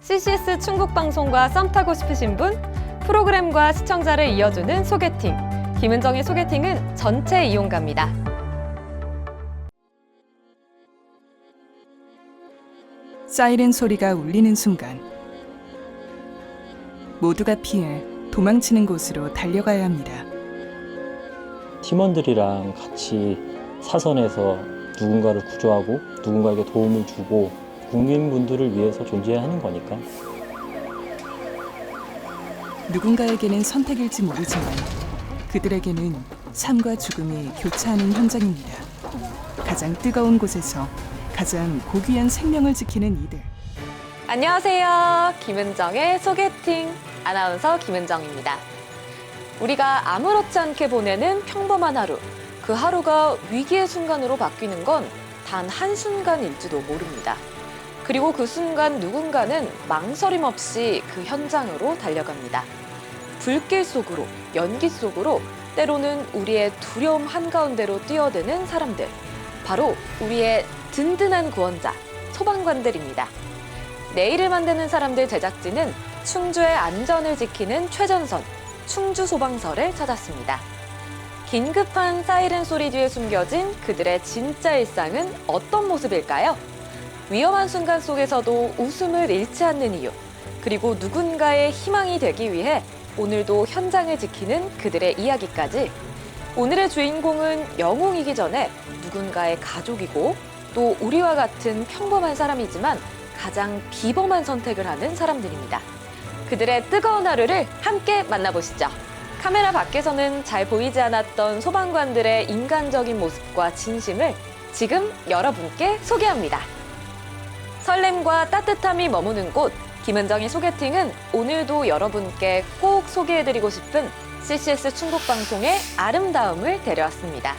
CCS 충북방송과 썸 타고 싶으신 분, 프로그램과 시청자를 이어주는 소개팅. 김은정의 소개팅은 전체 이용가입니다. 사이렌 소리가 울리는 순간 모두가 피해 도망치는 곳으로 달려가야 합니다. 팀원들이랑 같이 사선에서 누군가를 구조하고 누군가에게 도움을 주고 국민분들을 위해서 존재하는 거니까. 누군가에게는 선택일지 모르지만 그들에게는 삶과 죽음이 교차하는 현장입니다. 가장 뜨거운 곳에서 가장 고귀한 생명을 지키는 이들. 안녕하세요. 김은정의 소개팅. 아나운서 김은정입니다. 우리가 아무렇지 않게 보내는 평범한 하루. 그 하루가 위기의 순간으로 바뀌는 건 단 한순간일지도 모릅니다. 그리고 그 순간 누군가는 망설임 없이 그 현장으로 달려갑니다. 불길 속으로, 연기 속으로, 때로는 우리의 두려움 한가운데로 뛰어드는 사람들. 바로 우리의 든든한 구원자, 소방관들입니다. 내일을 만드는 사람들 제작진은 충주의 안전을 지키는 최전선, 충주소방서를 찾았습니다. 긴급한 사이렌 소리 뒤에 숨겨진 그들의 진짜 일상은 어떤 모습일까요? 위험한 순간 속에서도 웃음을 잃지 않는 이유, 그리고 누군가의 희망이 되기 위해 오늘도 현장을 지키는 그들의 이야기까지. 오늘의 주인공은 영웅이기 전에 누군가의 가족이고 또 우리와 같은 평범한 사람이지만 가장 비범한 선택을 하는 사람들입니다. 그들의 뜨거운 하루를 함께 만나보시죠. 카메라 밖에서는 잘 보이지 않았던 소방관들의 인간적인 모습과 진심을 지금 여러분께 소개합니다. 설렘과 따뜻함이 머무는 곳, 김은정의 소개팅은 오늘도 여러분께 꼭 소개해드리고 싶은 CCS 충북방송의 아름다움을 데려왔습니다.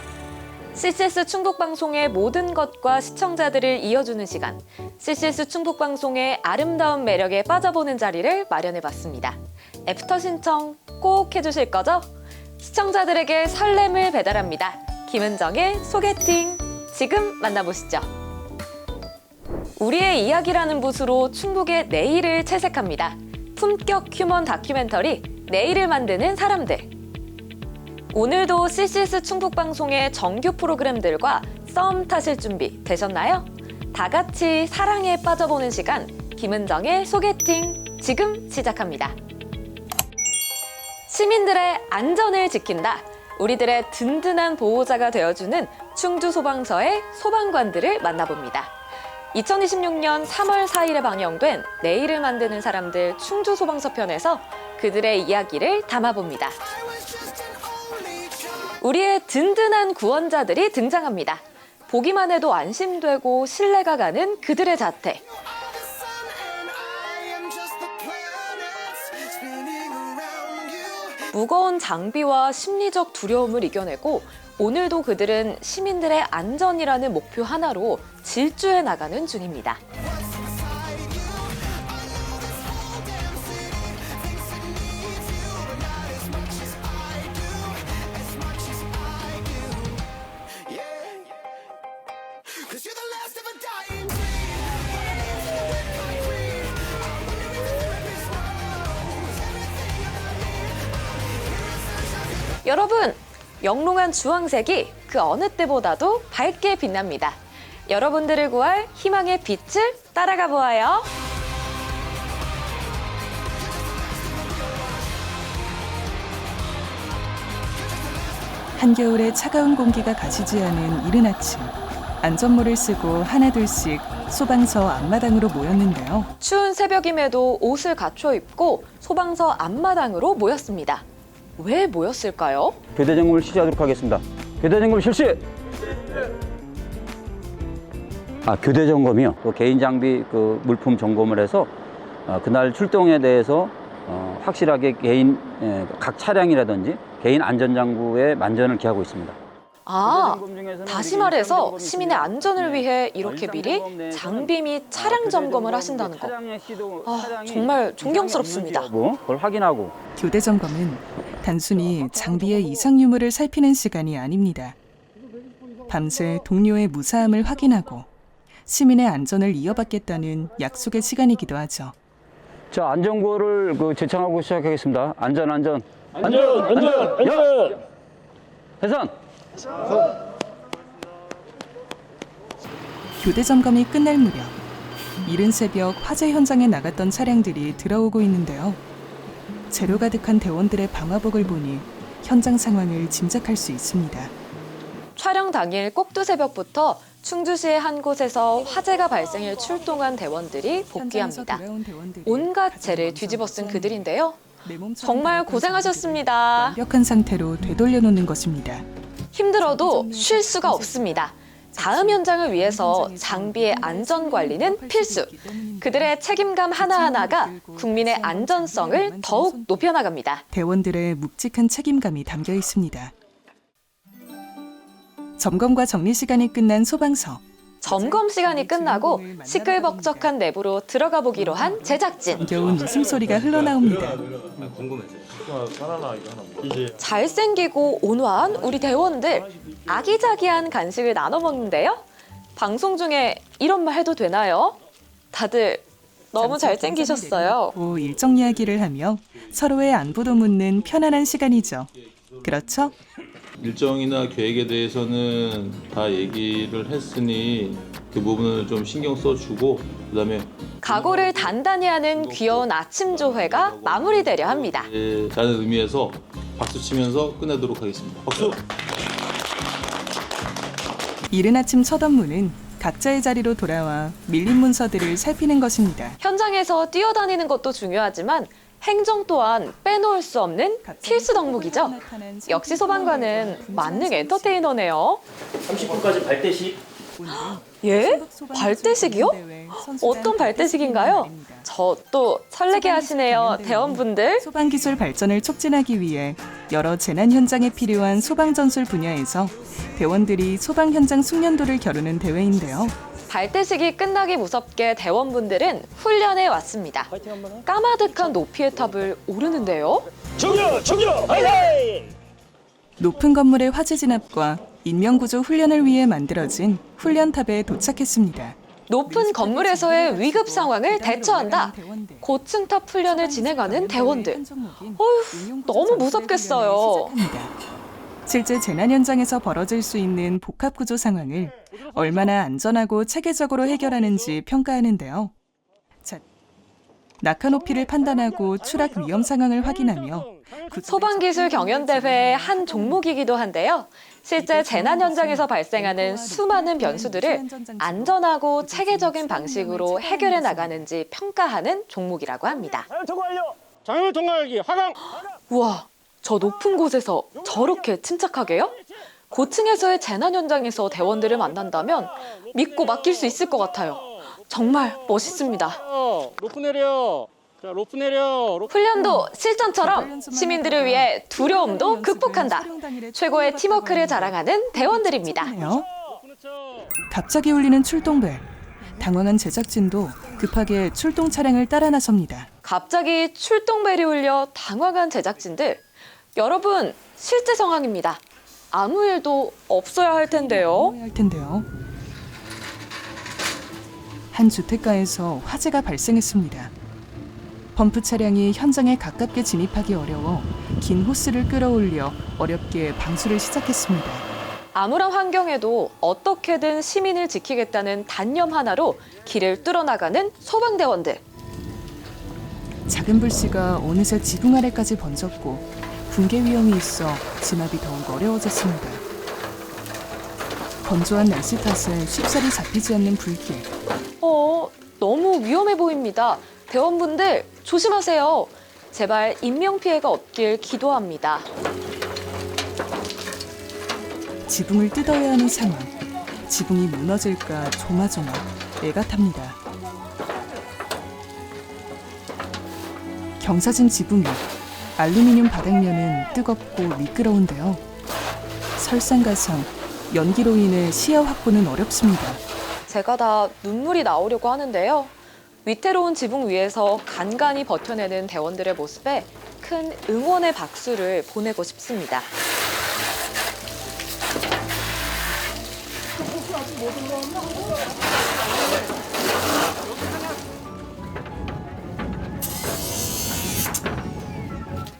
CCS 충북방송의 모든 것과 시청자들을 이어주는 시간, CCS 충북방송의 아름다운 매력에 빠져보는 자리를 마련해봤습니다. 애프터 신청 꼭 해주실 거죠? 시청자들에게 설렘을 배달합니다. 김은정의 소개팅, 지금 만나보시죠. 우리의 이야기라는 붓으로 충북의 내일을 채색합니다. 품격 휴먼 다큐멘터리, 내일을 만드는 사람들. 오늘도 CCS 충북방송의 정규 프로그램들과 썸 타실 준비 되셨나요? 다 같이 사랑에 빠져보는 시간, 김은정의 소개팅, 지금 시작합니다. 시민들의 안전을 지킨다. 우리들의 든든한 보호자가 되어주는 충주소방서의 소방관들을 만나봅니다. 2026년 3월 4일에 방영된 내일을 만드는 사람들 충주소방서 편에서 그들의 이야기를 담아봅니다. 우리의 든든한 구원자들이 등장합니다. 보기만 해도 안심되고 신뢰가 가는 그들의 자태. 무거운 장비와 심리적 두려움을 이겨내고 오늘도 그들은 시민들의 안전이라는 목표 하나로 질주해 나가는 중입니다. 여러분, 영롱한 주황색이 그 어느 때보다도 밝게 빛납니다. 여러분들을 구할 희망의 빛을 따라가 보아요. 한겨울에 차가운 공기가 가시지 않은 이른 아침, 안전모를 쓰고 하나둘씩 소방서 앞마당으로 모였는데요. 추운 새벽임에도 옷을 갖춰 입고 소방서 앞마당으로 모였습니다. 왜 모였을까요? 교대 점검을 실시하도록 하겠습니다. 교대 점검 실시! 교대 점검이요. 개인 장비 물품 점검을 해서 그날 출동에 대해서 확실하게 각 차량이라든지 개인 안전장구에 만전을 기하고 있습니다. 다시 말해서 시민의 안전을 위해 이렇게 미리 장비 및 차량 점검을 하신다는 거. 정말 존경스럽습니다. 그걸 확인하고. 교대 점검은 단순히 장비의 이상 유무를 살피는 시간이 아닙니다. 밤새 동료의 무사함을 확인하고 시민의 안전을 이어받겠다는 약속의 시간이기도 하죠. 자, 안전구호를 제청하고 시작하겠습니다. 안전. 안전. 해선. 교대 점검이 끝날 무렵 이른 새벽 화재 현장에 나갔던 차량들이 들어오고 있는데요. 재료 가득한 대원들의 방화복을 보니 현장 상황을 짐작할 수 있습니다. 촬영 당일 꼭두새벽부터 충주시의 한 곳에서 화재가 발생해 출동한 대원들이 복귀합니다. 온갖 재를 뒤집어 쓴 그들인데요. 정말 고생하셨습니다. 완벽한 상태로 되돌려 놓는 것입니다. 힘들어도 쉴 수가 없습니다. 다음 현장을 위해서 장비의 안전 관리는 필수. 그들의 책임감 하나하나가 국민의 안전성을 더욱 높여나갑니다. 대원들의 묵직한 책임감이 담겨 있습니다. 점검과 정리 시간이 끝난 소방서. 점검 시간이 끝나고 시끌벅적한 내부로 들어가 보기로 한 제작진. 겨운 웃음소리가 흘러나옵니다. 잘생기고 온화한 우리 대원들. 아기자기한 간식을 나눠 먹는데요. 방송 중에 이런 말 해도 되나요? 다들 너무 잘생기셨어요. 일정 이야기를 하며 서로의 안부도 묻는 편안한 시간이죠. 그렇죠? 일정이나 계획에 대해서는 다 얘기를 했으니 그 부분을 좀 신경 써주고 그다음에 각오를 단단히 하는 귀여운 아침 조회가 마무리되려 합니다. 라는 의미에서 박수 치면서 끝내도록 하겠습니다. 박수! 이른 아침 첫 업무는 각자의 자리로 돌아와 밀린 문서들을 살피는 것입니다. 현장에서 뛰어다니는 것도 중요하지만 행정 또한 빼놓을 수 없는 필수 덕목이죠. 역시 소방관은 만능 엔터테이너네요. 30분까지 발대식. 예? 발대식이요? 어떤 발대식인가요? 저 또 설레게 하시네요, 대원분들. 소방기술 발전을 촉진하기 위해 여러 재난 현장에 필요한 소방 전술 분야에서 대원들이 소방 현장 숙련도를 겨루는 대회인데요. 발대식이 끝나기 무섭게 대원분들은 훈련에 왔습니다. 까마득한 높이의 탑을 오르는데요. 높은 건물의 화재 진압과 인명구조 훈련을 위해 만들어진 훈련탑에 도착했습니다. 높은 건물에서의 위급 상황을 대처한다. 고층 탑 훈련을 진행하는 대원들. 어휴, 너무 무섭겠어요. 실제 재난 현장에서 벌어질 수 있는 복합 구조 상황을 얼마나 안전하고 체계적으로 해결하는지 평가하는데요. 자, 낙하 높이를 판단하고 추락 위험 상황을 확인하며 소방기술 경연대회의 한 종목이기도 한데요. 실제 재난 현장에서 발생하는 수많은 변수들을 안전하고 체계적인 방식으로 해결해 나가는지 평가하는 종목이라고 합니다. 장애물 통과하기 하강. 우와, 저 높은 곳에서 저렇게 침착하게요? 고층에서의 재난 현장에서 대원들을 만난다면 믿고 맡길 수 있을 것 같아요. 정말 멋있습니다. 로프 내려. 자, 로프 내려. 훈련도 실전처럼 시민들을 위해 두려움도 극복한다. 최고의 팀워크를 자랑하는 대원들입니다. 갑자기 울리는 출동벨. 당황한 제작진도 급하게 출동 차량을 따라 나섭니다. 갑자기 출동벨이 울려 당황한 제작진들. 여러분, 실제 상황입니다. 아무 일도 없어야 할 텐데요. 한 주택가에서 화재가 발생했습니다. 펌프 차량이 현장에 가깝게 진입하기 어려워 긴 호스를 끌어올려 어렵게 방수를 시작했습니다. 아무런 환경에도 어떻게든 시민을 지키겠다는 단념 하나로 길을 뚫어나가는 소방대원들. 작은 불씨가 어느새 지붕 아래까지 번졌고 붕괴 위험이 있어 진압이 더욱 어려워졌습니다. 건조한 날씨 탓에 쉽사리 잡히지 않는 불길. 너무 위험해 보입니다. 대원분들 조심하세요. 제발 인명피해가 없길 기도합니다. 지붕을 뜯어야 하는 상황. 지붕이 무너질까 조마조마 애가 탑니다. 경사진 지붕 위 알루미늄 바닥면은 뜨겁고 미끄러운데요. 설상가상, 연기로 인해 시야 확보는 어렵습니다. 제가 다 눈물이 나오려고 하는데요. 위태로운 지붕 위에서 간간히 버텨내는 대원들의 모습에 큰 응원의 박수를 보내고 싶습니다.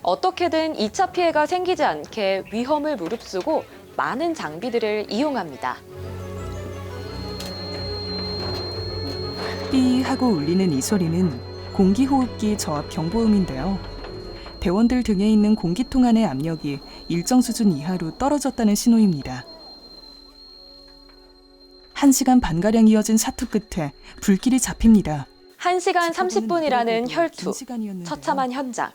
어떻게든 2차 피해가 생기지 않게 위험을 무릅쓰고 많은 장비들을 이용합니다. 삐 하고 울리는 이 소리는 공기호흡기 저압 경보음인데요. 대원들 등에 있는 공기통 안의 압력이 일정 수준 이하로 떨어졌다는 신호입니다. 1시간 반가량 이어진 사투 끝에 불길이 잡힙니다. 1시간 30분이라는 혈투, 처참한 현장.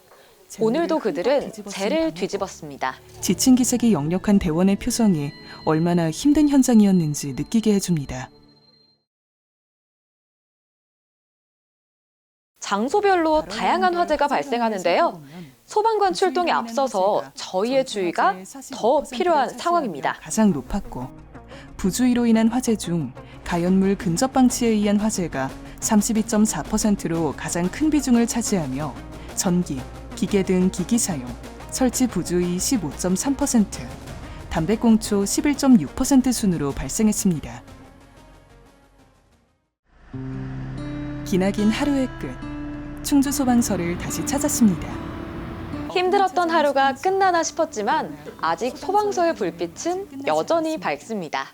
오늘도 그들은 쟤를 뒤집었습니다. 지친 기색이 역력한 대원의 표정이 얼마나 힘든 현장이었는지 느끼게 해줍니다. 장소별로 다양한 화재가 발생하는데요. 소방관 출동에 앞서서 저희의 주의가 더 필요한 상황입니다. 가장 높았고 부주의로 인한 화재 중 가연물 근접 방치에 의한 화재가 32.4%로 가장 큰 비중을 차지하며 전기, 기계 등 기기 사용, 설치 부주의 15.3%, 담배꽁초 11.6% 순으로 발생했습니다. 기나긴 하루의 끝, 충주 소방서를 다시 찾았습니다. 힘들었던 하루가 끝나나 싶었지만 아직 소방서의 불빛은 여전히 밝습니다.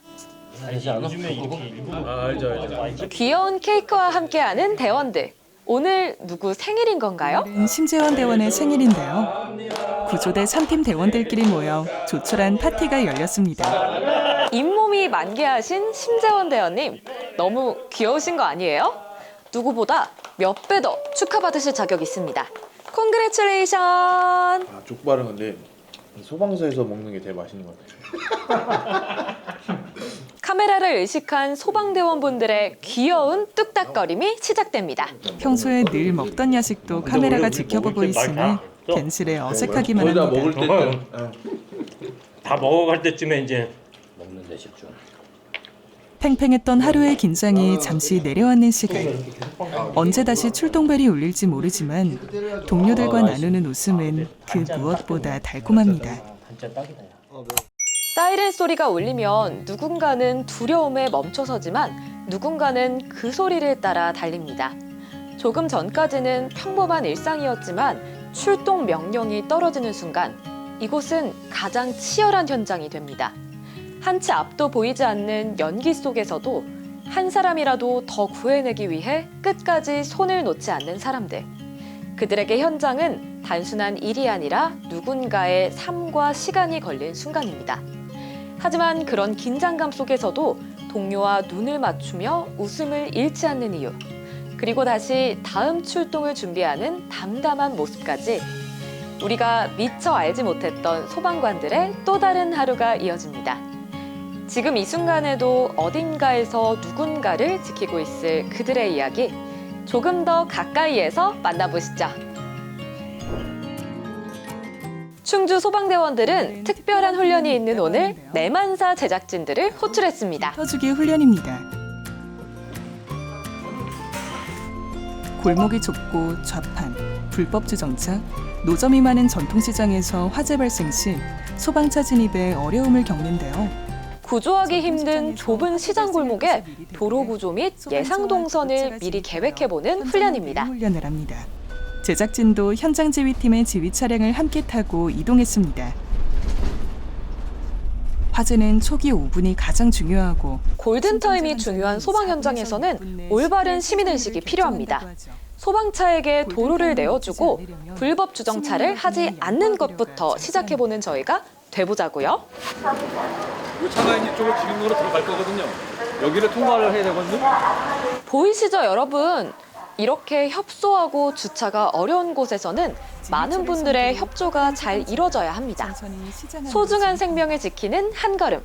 귀여운 케이크와 함께하는 대원들. 오늘 누구 생일인 건가요? 심재원 대원의 생일인데요. 구조대 3팀 대원들끼리 모여 조촐한 파티가 열렸습니다. 잇몸이 만개하신 심재원 대원님. 너무 귀여우신 거 아니에요? 누구보다 몇 배 더 축하받으실 자격 있습니다. 콩그레츄레이션! 아, 족발은 근데 소방서에서 먹는 게 되게 맛있는 것 같아요. 카메라를 의식한 소방대원분들의 귀여운 뚝딱거림이 시작됩니다. 평소에 늘 먹던 야식도 카메라가 지켜보고 있으니 괜스레 어색하기만 거의 다 합니다. 먹을 때쯤 다 먹어갈 때쯤에 이제 먹는데 집중. 팽팽했던 하루의 긴장이 잠시 내려앉는 시간. 언제 다시 출동벨이 울릴지 모르지만 동료들과 나누는 웃음은 그 무엇보다 달콤합니다. 단짠 딱이다. 사이렌 소리가 울리면 누군가는 두려움에 멈춰서지만 누군가는 그 소리를 따라 달립니다. 조금 전까지는 평범한 일상이었지만 출동 명령이 떨어지는 순간 이곳은 가장 치열한 현장이 됩니다. 한 치 앞도 보이지 않는 연기 속에서도 한 사람이라도 더 구해내기 위해 끝까지 손을 놓지 않는 사람들. 그들에게 현장은 단순한 일이 아니라 누군가의 삶과 시간이 걸린 순간입니다. 하지만 그런 긴장감 속에서도 동료와 눈을 맞추며 웃음을 잃지 않는 이유, 그리고 다시 다음 출동을 준비하는 담담한 모습까지 우리가 미처 알지 못했던 소방관들의 또 다른 하루가 이어집니다. 지금 이 순간에도 어딘가에서 누군가를 지키고 있을 그들의 이야기, 조금 더 가까이에서 만나보시죠. 충주 소방대원들은 특별한 훈련이 있는 오늘 내만사 제작진들을 호출했습니다. 펴주기 훈련입니다. 골목이 좁고 좌판, 불법 주정차, 노점이 많은 전통시장에서 화재 발생 시 소방차 진입에 어려움을 겪는데요. 구조하기 힘든 좁은 시장 골목에 도로 구조 및 예상 동선을 미리 계획해보는 훈련입니다. 훈련을 합니다. 제작진도 현장 지휘팀의 지휘 차량을 함께 타고 이동했습니다. 화재는 초기 5분이 가장 중요하고 골든타임이 중요한 소방 현장에서는 올바른 시민의식이 필요합니다. 소방차에게 도로를 내어주고 불법 주정차를 하지 않는 것부터 시작해보는 저희가 돼보자고요. 이 차가 이제 이쪽으로 기름으로 들어갈 거거든요. 여기를 통과를 해야 되거든요. 보이시죠, 여러분? 이렇게 협소하고 주차가 어려운 곳에서는 많은 분들의 협조가 잘 이뤄져야 합니다. 소중한 생명을 지키는 한 걸음.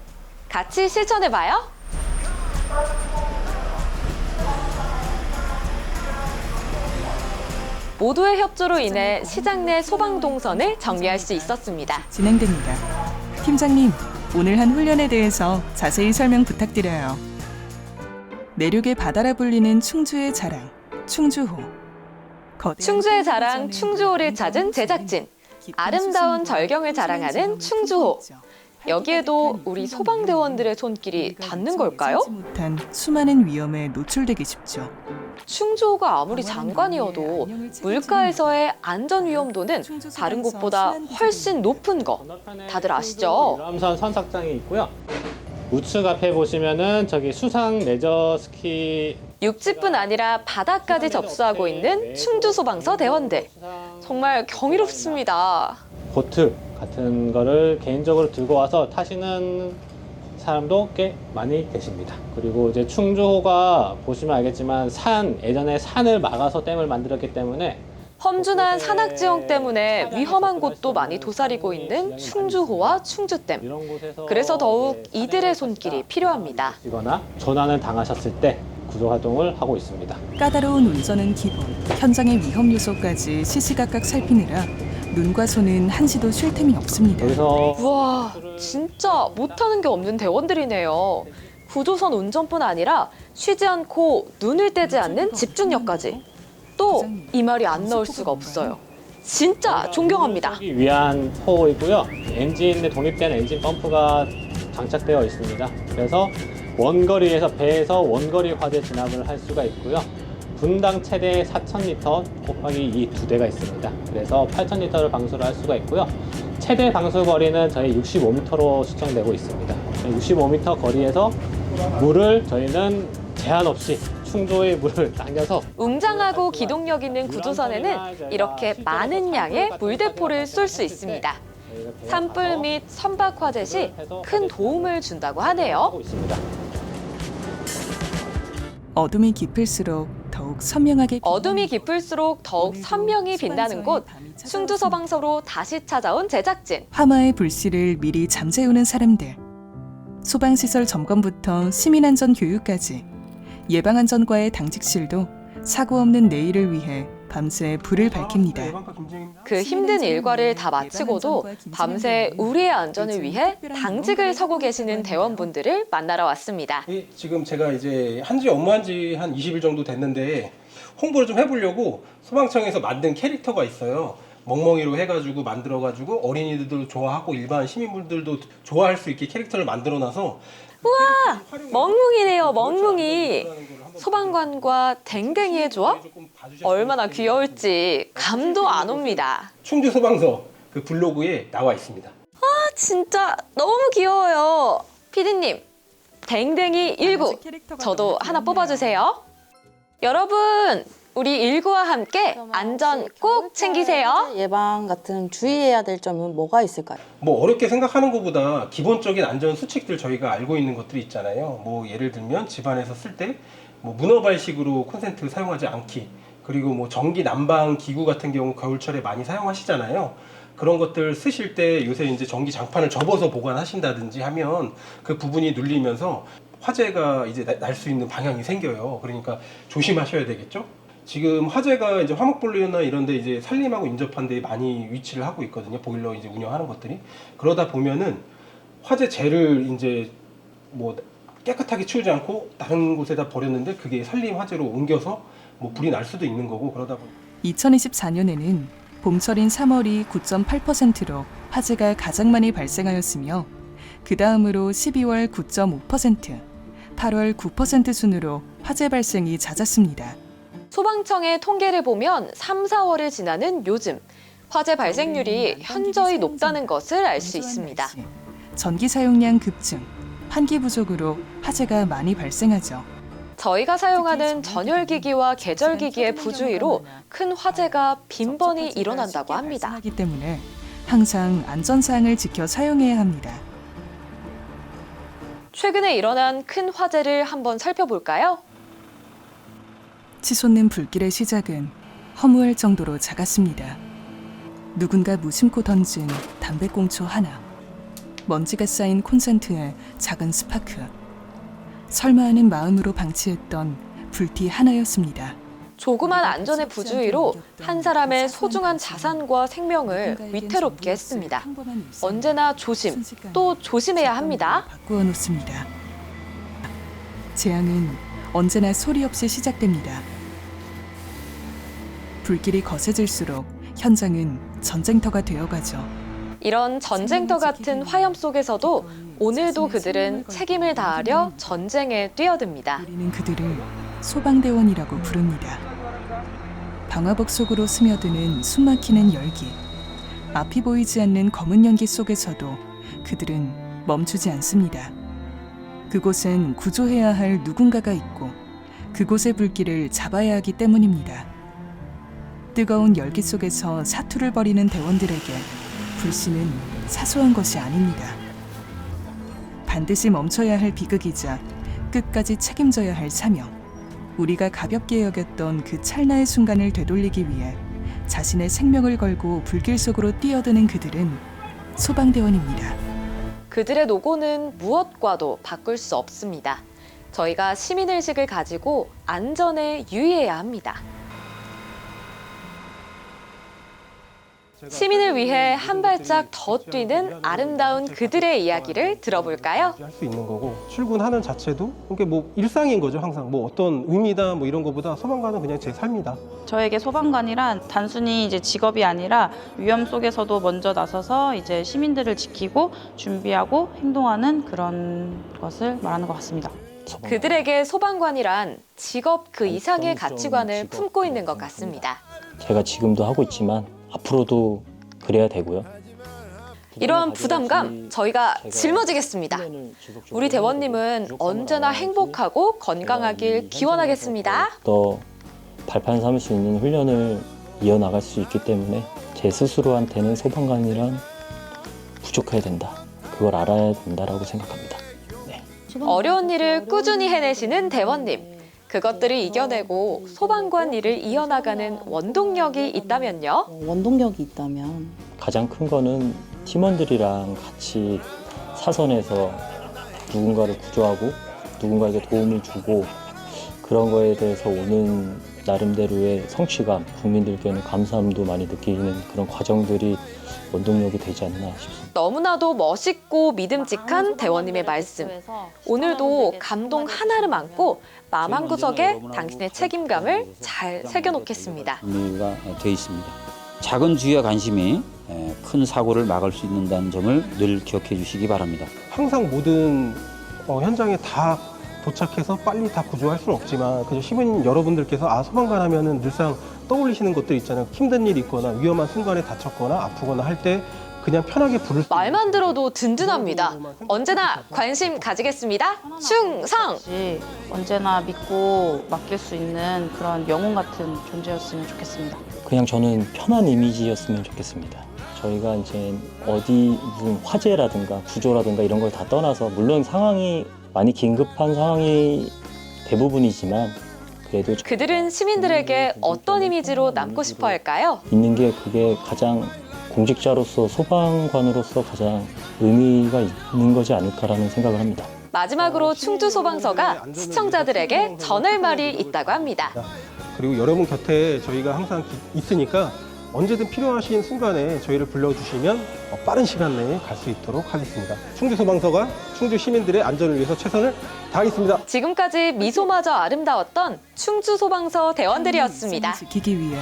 같이 실천해봐요. 모두의 협조로 인해 시장 내 소방 동선을 정리할 수 있었습니다. 진행됩니다. 팀장님, 오늘 한 훈련에 대해서 자세히 설명 부탁드려요. 내륙의 바다라 불리는 충주의 자랑, 충주호. 충주의 자랑 충주호를 찾은 제작진. 아름다운 절경을 자랑하는 충주호. 여기에도 우리 소방대원들의 손길이 닿는 걸까요? 못한 수많은 위험에 노출되기 쉽죠. 충주호가 아무리 장관이어도 물가에서의 안전 위험도는 다른 곳보다 훨씬 높은 거 다들 아시죠? 유람선 선착장이 있고요. 우측 앞에 보시면은 저기 수상 레저 스키 육지뿐 아니라 바다까지 접수하고 있는 충주 소방서 대원들. 정말 경이롭습니다. 보트 같은 거를 개인적으로 들고 와서 타시는 사람도 꽤 많이 계십니다. 그리고 이제 충주호가 보시면 알겠지만 예전에 산을 막아서 댐을 만들었기 때문에 험준한 산악지형 때문에 위험한 곳도 많이 도사리고 있는 충주호와 충주댐. 이런 곳에서 그래서 더욱 이들의 손길이 필요합니다. 이거나 조난을 당하셨을 때 구조 활동을 하고 있습니다. 까다로운 운전은 기본, 현장의 위험 요소까지 시시각각 살피느라 눈과 손은 한시도 쉴 틈이 없습니다. 여기서 우와, 진짜 못하는 게 없는 대원들이네요. 구조선 운전뿐 아니라 쉬지 않고 눈을 떼지 않는 집중력까지. 또 이 말이 안 나올 수가 없어요. 진짜 존경합니다. 하기 위한 호이고요. 엔진에 독립된 엔진 펌프가 장착되어 있습니다. 그래서 원거리에서 배에서 원거리 화재 진압을 할 수가 있고요. 분당 최대 4,000리터 곱하기 이 두 대가 있습니다. 그래서 8,000리터를 방수를 할 수가 있고요. 최대 방수 거리는 저희 65m로 수정되고 있습니다. 65m 거리에서 물을 저희는 제한 없이 충조의 물을 당겨서 웅장하고 기동력 있는 구조선에는 이렇게 많은 양의 물대포를 쏠 수 있습니다. 산불 및 선박 화재 시 큰 도움을 준다고 하네요. 하고 있습니다. 어둠이 깊을수록 더욱 선명하게 어둠이 깊을수록 더욱 선명히 빛나는 곳, 충주 소방서로 다시 찾아온 제작진. 화마의 불씨를 미리 잠재우는 사람들. 소방시설 점검부터 시민안전 교육까지 예방안전과의 당직실도 사고 없는 내일을 위해 밤새 불을 밝힙니다. 그 힘든 일과를 다 마치고도 밤새 우리의 안전을 위해 당직을 서고 계시는 대원분들을 만나러 왔습니다. 지금 제가 이제 업무한 지 한 20일 정도 됐는데 홍보를 좀 해보려고 소방청에서 만든 캐릭터가 있어요. 멍멍이로 해가지고 만들어가지고 어린이들도 좋아하고 일반 시민분들도 좋아할 수 있게 캐릭터를 만들어놔서 우와! 멍뭉이네요, 멍뭉이. 소방관과 댕댕이의 조합? 얼마나 귀여울지 감도 안 옵니다. 충주 소방서 그 블로그에 나와 있습니다. 아, 진짜 너무 귀여워요. 피디님, 댕댕이 19. 저도 하나 뽑아주세요. 여러분, 우리 19와 함께 안전 꼭 챙기세요. 예방 같은 주의해야 될 점은 뭐가 있을까요? 뭐 어렵게 생각하는 것보다 기본적인 안전 수칙들 저희가 알고 있는 것들이 있잖아요. 뭐 예를 들면 집안에서 쓸 때 뭐 문어발식으로 콘센트 사용하지 않기, 그리고 뭐 전기 난방 기구 같은 경우 겨울철에 많이 사용하시잖아요. 그런 것들 쓰실 때 요새 이제 전기 장판을 접어서 보관하신다든지 하면 그 부분이 눌리면서 화재가 이제 날 수 있는 방향이 생겨요. 그러니까 조심하셔야 되겠죠. 지금 화재가 이제 화목보일러나 이런 데 이제 산림하고 인접한 데 많이 위치를 하고 있거든요. 보일러 이제 운영하는 것들이. 그러다 보면은 화재재를 이제 뭐 깨끗하게 치우지 않고 다른 곳에다 버렸는데 그게 산림 화재로 옮겨서 뭐 불이 날 수도 있는 거고, 그러다 보니 2024년에는 봄철인 3월이 9.8%로 화재가 가장 많이 발생하였으며 그 다음으로 12월 9.5%, 8월 9% 순으로 화재 발생이 잦았습니다. 소방청의 통계를 보면 3, 4월을 지나는 요즘 화재 발생률이 현저히 높다는 것을 알 수 있습니다. 전기 사용량 급증, 환기 부족으로 화재가 많이 발생하죠. 저희가 사용하는 전열기기와 계절기기의 부주의로 큰 화재가 빈번히 일어난다고 합니다. 하기 때문에 항상 안전사항을 지켜 사용해야 합니다. 최근에 일어난 큰 화재를 한번 살펴볼까요? 치솟는 불길의 시작은 허무할 정도로 작았습니다. 누군가 무심코 던진 담배꽁초 하나, 먼지가 쌓인 콘센트에 작은 스파크, 설마 하는 마음으로 방치했던 불티 하나였습니다. 조그만 안전의 부주의로 한 사람의 소중한 자산과 생명을 위태롭게 했습니다. 언제나 조심, 또 조심해야 합니다. 바꾸어 놓습니다. 재앙은 언제나 소리 없이 시작됩니다. 불길이 거세질수록 현장은 전쟁터가 되어가죠. 이런 전쟁터 같은 화염 속에서도 오늘도 그들은 책임을 다하려 전쟁에 뛰어듭니다. 우리는 그들을 소방대원이라고 부릅니다. 방화복 속으로 스며드는 숨막히는 열기. 앞이 보이지 않는 검은 연기 속에서도 그들은 멈추지 않습니다. 그곳엔 구조해야 할 누군가가 있고 그곳의 불길을 잡아야 하기 때문입니다. 뜨거운 열기 속에서 사투를 벌이는 대원들에게 불씨는 사소한 것이 아닙니다. 반드시 멈춰야 할 비극이자 끝까지 책임져야 할 사명. 우리가 가볍게 여겼던 그 찰나의 순간을 되돌리기 위해 자신의 생명을 걸고 불길 속으로 뛰어드는 그들은 소방대원입니다. 그들의 노고는 무엇과도 바꿀 수 없습니다. 저희가 시민의식을 가지고 안전에 유의해야 합니다. 시민을 위해 한 발짝 더 뛰는 아름다운 그들의 이야기를 들어볼까요? 할 수 있는 거고 출근하는 자체도 이게 뭐 일상인 거죠. 항상 뭐 어떤 의미다 뭐 이런 거보다 소방관은 그냥 제 삶이다. 저에게 소방관이란 단순히 이제 직업이 아니라 위험 속에서도 먼저 나서서 이제 시민들을 지키고 준비하고 행동하는 그런 것을 말하는 것 같습니다. 그들에게 소방관이란 직업 그 이상의 가치관을 품고 있는 것 같습니다. 제가 지금도 하고 있지만 앞으로도 그래야 되고요. 이러한 부담감 저희가 짊어지겠습니다. 우리 대원님은 언제나 행복하고 건강하길 기원하겠습니다. 더 발판 삼을 수 있는 훈련을 이어나갈 수 있기 때문에 제 스스로한테는 소방관이란 부족해야 된다. 그걸 알아야 된다라고 생각합니다. 네. 어려운 일을 꾸준히 해내시는 대원님. 그것들을 이겨내고 소방관 일을 이어나가는 원동력이 있다면요? 원동력이 있다면 가장 큰 거는 팀원들이랑 같이 사선에서 누군가를 구조하고 누군가에게 도움을 주고 그런 거에 대해서 오는 나름대로의 성취감, 국민들께는 감사함도 많이 느끼는 그런 과정들이 원동력이 되지 않나 싶습니다. 너무나도 멋있고 믿음직한 대원님의 말씀. 오늘도 감동 하나를 안고 마음 한구석에 당신의 책임감을 잘 새겨놓겠습니다. 준비가 되어 있습니다. 작은 주의와 관심이 큰 사고를 막을 수 있다는 점을 늘 기억해 주시기 바랍니다. 항상 모든 현장에 다 도착해서 빨리 다 구조할 수는 없지만 그저 시민 여러분들께서 소방관 하면은 늘상 떠올리시는 것들 있잖아요. 힘든 일이 있거나 위험한 순간에 다쳤거나 아프거나 할 때 그냥 편하게 부를 수 말만 들어도 든든합니다. 언제나 관심 가지겠습니다. 충성! 언제나 믿고 맡길 수 있는 그런 영웅 같은 존재였으면 좋겠습니다. 그냥 저는 편한 이미지였으면 좋겠습니다. 저희가 이제 어디 무슨 화재라든가 구조라든가 이런 걸 다 떠나서 물론 상황이 많이 긴급한 상황이 대부분이지만 그래도 그들은 시민들에게 어떤 이미지로 남고 싶어 할까요? 있는 게 그게 가장 공직자로서 소방관으로서 가장 의미가 있는 거지 않을까라는 생각을 합니다. 마지막으로 충주소방서가 시청자들에게 전할 말이 있다고 합니다. 그리고 여러분 곁에 저희가 항상 있으니까 언제든 필요하신 순간에 저희를 불러주시면 빠른 시간 내에 갈 수 있도록 하겠습니다. 충주소방서가 충주 시민들의 안전을 위해서 최선을 다하겠습니다. 지금까지 미소마저 아름다웠던 충주소방서 대원들이었습니다. 지키기 위해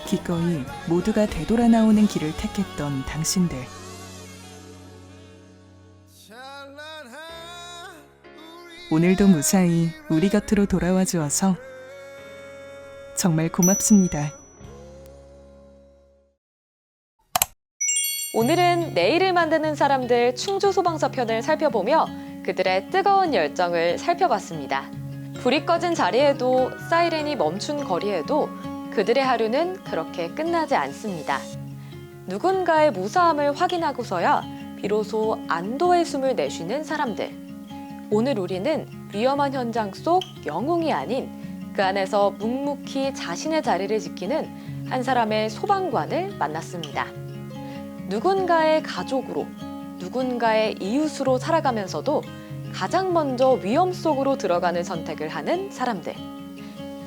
기꺼이 모두가 되돌아 나오는 길을 택했던 당신들. 오늘도 무사히 우리 곁으로 돌아와 주어서 정말 고맙습니다. 오늘은 내일을 만드는 사람들 충주소방서 편을 살펴보며 그들의 뜨거운 열정을 살펴봤습니다. 불이 꺼진 자리에도 사이렌이 멈춘 거리에도 그들의 하루는 그렇게 끝나지 않습니다. 누군가의 무사함을 확인하고서야 비로소 안도의 숨을 내쉬는 사람들. 오늘 우리는 위험한 현장 속 영웅이 아닌 그 안에서 묵묵히 자신의 자리를 지키는 한 사람의 소방관을 만났습니다. 누군가의 가족으로, 누군가의 이웃으로 살아가면서도 가장 먼저 위험 속으로 들어가는 선택을 하는 사람들.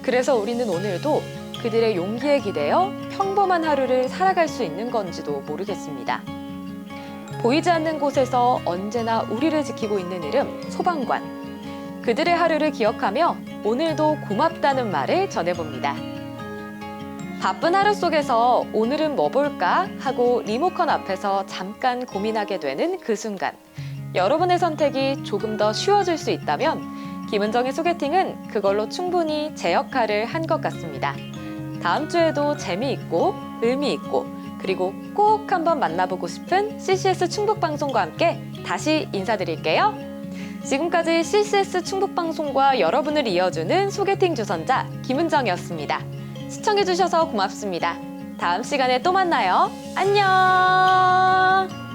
그래서 우리는 오늘도 그들의 용기에 기대어 평범한 하루를 살아갈 수 있는 건지도 모르겠습니다. 보이지 않는 곳에서 언제나 우리를 지키고 있는 이름 소방관. 그들의 하루를 기억하며 오늘도 고맙다는 말을 전해봅니다. 바쁜 하루 속에서 오늘은 뭐 볼까 하고 리모컨 앞에서 잠깐 고민하게 되는 그 순간. 여러분의 선택이 조금 더 쉬워질 수 있다면 김은정의 소개팅은 그걸로 충분히 제 역할을 한 것 같습니다. 다음 주에도 재미있고 의미 있고 그리고 꼭 한번 만나보고 싶은 CCS 충북방송과 함께 다시 인사드릴게요. 지금까지 CCS 충북방송과 여러분을 이어주는 소개팅 주선자 김은정이었습니다. 시청해주셔서 고맙습니다. 다음 시간에 또 만나요. 안녕!